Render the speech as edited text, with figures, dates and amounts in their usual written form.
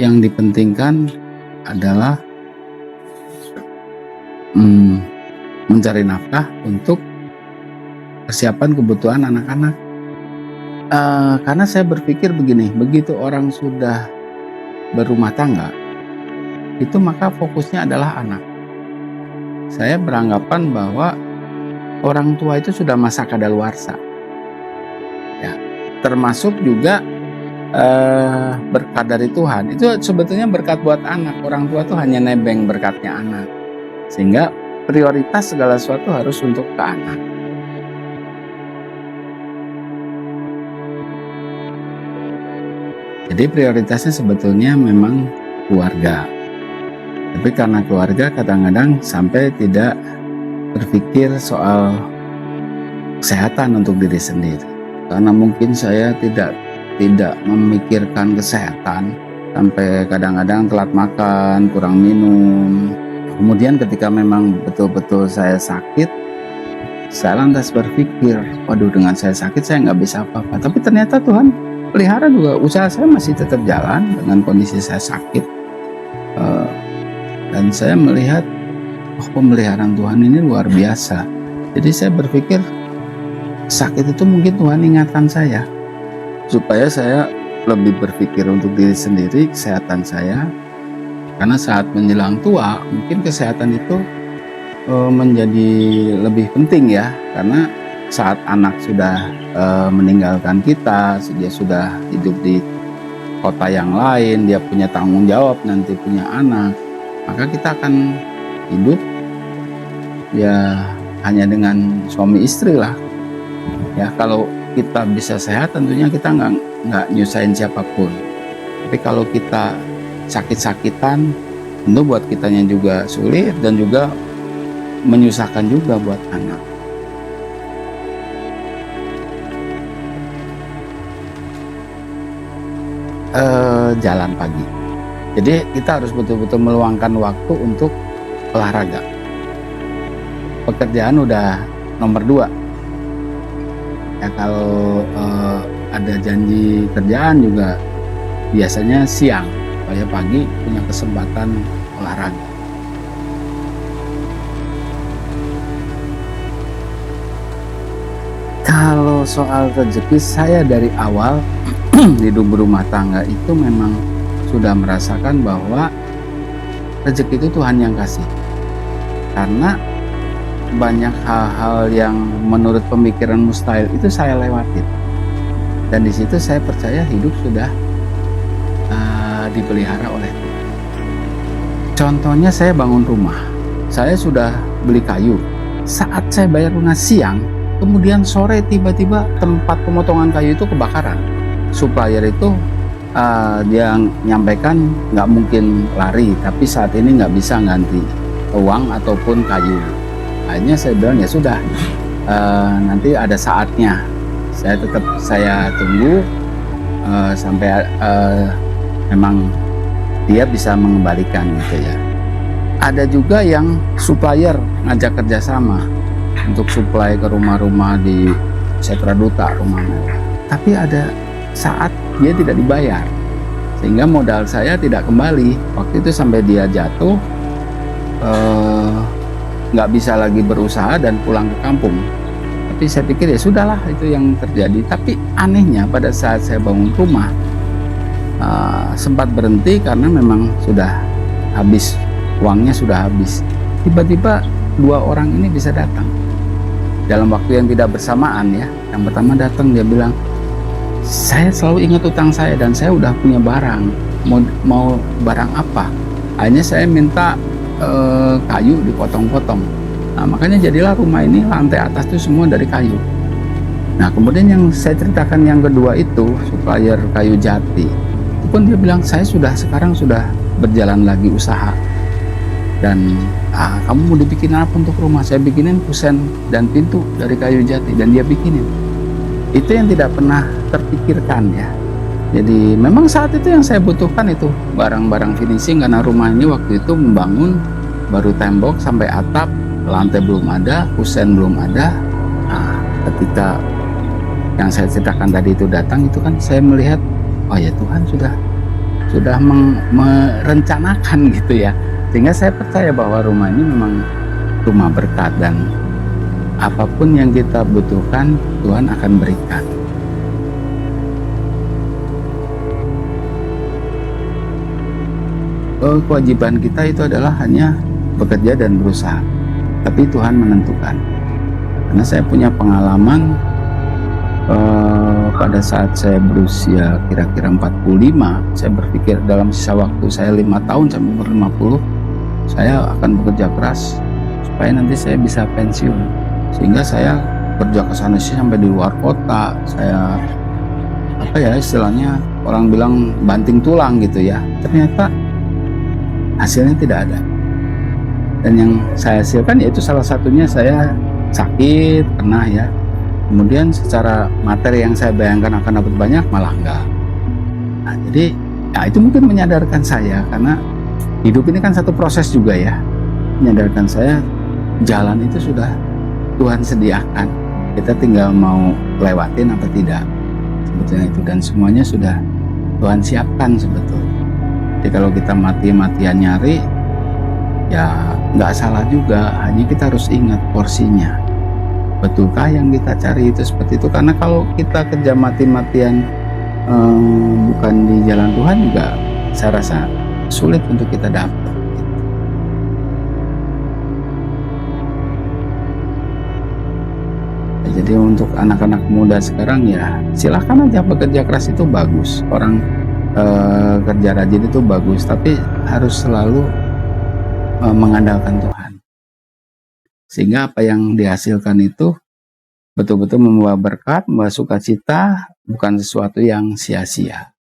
yang dipentingkan adalah mencari nafkah untuk persiapan kebutuhan anak-anak. Karena saya berpikir begini, begitu orang sudah berumah tangga, itu maka fokusnya adalah anak. Saya beranggapan bahwa orang tua itu sudah masa kadaluarsa, ya, termasuk juga berkat dari Tuhan. Itu sebetulnya berkat buat anak. Orang tua itu hanya nebeng berkatnya anak, sehingga prioritas segala sesuatu harus untuk ke anak. Jadi prioritasnya sebetulnya memang keluarga. Tapi karena keluarga kadang-kadang sampai tidak berpikir soal kesehatan untuk diri sendiri. Karena mungkin saya tidak memikirkan kesehatan, sampai kadang-kadang telat makan, kurang minum. Kemudian ketika memang betul-betul saya sakit, saya lantas berpikir, waduh, dengan saya sakit saya nggak bisa apa-apa. Tapi ternyata Tuhan pelihara juga, usaha saya masih tetap jalan dengan kondisi saya sakit. Dan saya melihat, pemeliharaan Tuhan ini luar biasa. Jadi saya berpikir, sakit itu mungkin Tuhan ingatkan saya, supaya saya lebih berpikir untuk diri sendiri, kesehatan saya. Karena saat menjelang tua, mungkin kesehatan itu menjadi lebih penting ya. Karena saat anak sudah meninggalkan kita, dia sudah hidup di kota yang lain, dia punya tanggung jawab, nanti punya anak, maka kita akan hidup ya hanya dengan suami istri lah. Ya, kalau kita bisa sehat tentunya kita nggak nyusahin siapapun. Tapi kalau kita sakit-sakitan, tentu buat kitanya juga sulit dan juga menyusahkan juga buat anak. Jalan pagi. Jadi kita harus betul-betul meluangkan waktu untuk olahraga. Pekerjaan udah nomor 2. Ya, kalau ada janji kerjaan juga biasanya siang, supaya pagi punya kesempatan olahraga. Kalau soal rezeki, saya dari awal hidup berumah tangga itu memang sudah merasakan bahwa rezeki itu Tuhan yang kasih. Karena banyak hal-hal yang menurut pemikiran mustahil itu saya lewatin. Dan di situ saya percaya hidup sudah dipelihara oleh Tuhan. Contohnya saya bangun rumah. Saya sudah beli kayu. Saat saya bayar lunas siang, kemudian sore tiba-tiba tempat pemotongan kayu itu kebakaran. Supplier itu dia nyampaikan nggak mungkin lari, tapi saat ini nggak bisa ganti uang ataupun kayu. Akhirnya saya bilang ya sudah, nanti ada saatnya. Saya tunggu sampai memang dia bisa mengembalikan gitu ya. Ada juga yang supplier ngajak kerjasama untuk supply ke rumah-rumah di Setra Duta, rumah mewah. Tapi ada saat dia tidak dibayar, sehingga modal saya tidak kembali. Waktu itu sampai dia jatuh, nggak bisa lagi berusaha dan pulang ke kampung. Tapi saya pikir ya sudahlah, itu yang terjadi. Tapi anehnya pada saat saya bangun rumah, sempat berhenti karena memang sudah habis, uangnya sudah habis. Tiba-tiba 2 orang ini bisa datang dalam waktu yang tidak bersamaan ya. Yang pertama datang, dia bilang, saya selalu ingat utang saya dan saya udah punya barang, mau barang apa. Akhirnya saya minta kayu dipotong-potong. Nah, makanya jadilah rumah ini lantai atas itu semua dari kayu. Nah, kemudian yang saya ceritakan yang kedua itu supplier kayu jati, itu pun dia bilang, saya sekarang sudah berjalan lagi usaha. Dan kamu mau dibikin apa untuk rumah? Saya bikinin kusen dan pintu dari kayu jati, dan dia bikinin. Itu yang tidak pernah terpikirkan ya. Jadi memang saat itu yang saya butuhkan itu barang-barang finishing, karena rumah ini waktu itu membangun baru tembok sampai atap, lantai belum ada, kusen belum ada. Nah, ketika yang saya ceritakan tadi itu datang, itu kan saya melihat, oh ya Tuhan sudah merencanakan gitu ya. Sehingga saya percaya bahwa rumah ini memang rumah berkat, dan apapun yang kita butuhkan Tuhan akan berikan. Kewajiban kita itu adalah hanya bekerja dan berusaha, tapi Tuhan menentukan. Karena saya punya pengalaman pada saat saya berusia kira-kira 45, saya berpikir dalam sisa waktu saya 5 tahun sampai umur 50, saya akan bekerja keras supaya nanti saya bisa pensiun. Sehingga saya kerja ke sana sih sampai di luar kota. Saya istilahnya orang bilang banting tulang gitu ya. Ternyata hasilnya tidak ada. Dan yang saya hasilkan yaitu salah satunya saya sakit, pernah ya. Kemudian secara materi yang saya bayangkan akan dapat banyak, malah enggak. Nah, jadi ya itu mungkin menyadarkan saya, karena hidup ini kan satu proses juga ya. Menyadarkan saya jalan itu sudah Tuhan sediakan. Kita tinggal mau lewatin apa tidak. Sebetulnya itu, dan semuanya sudah Tuhan siapkan sebetulnya. Jadi kalau kita mati-matian nyari, ya nggak salah juga, hanya kita harus ingat porsinya. Betulkah yang kita cari itu seperti itu? Karena kalau kita kerja mati-matian bukan di jalan Tuhan juga, saya rasa sulit untuk kita dapat. Jadi untuk anak-anak muda sekarang ya silahkan aja, bekerja keras itu bagus, orang kerja rajin itu bagus, tapi harus selalu mengandalkan Tuhan, sehingga apa yang dihasilkan itu betul-betul membawa berkat, membawa sukacita, bukan sesuatu yang sia-sia.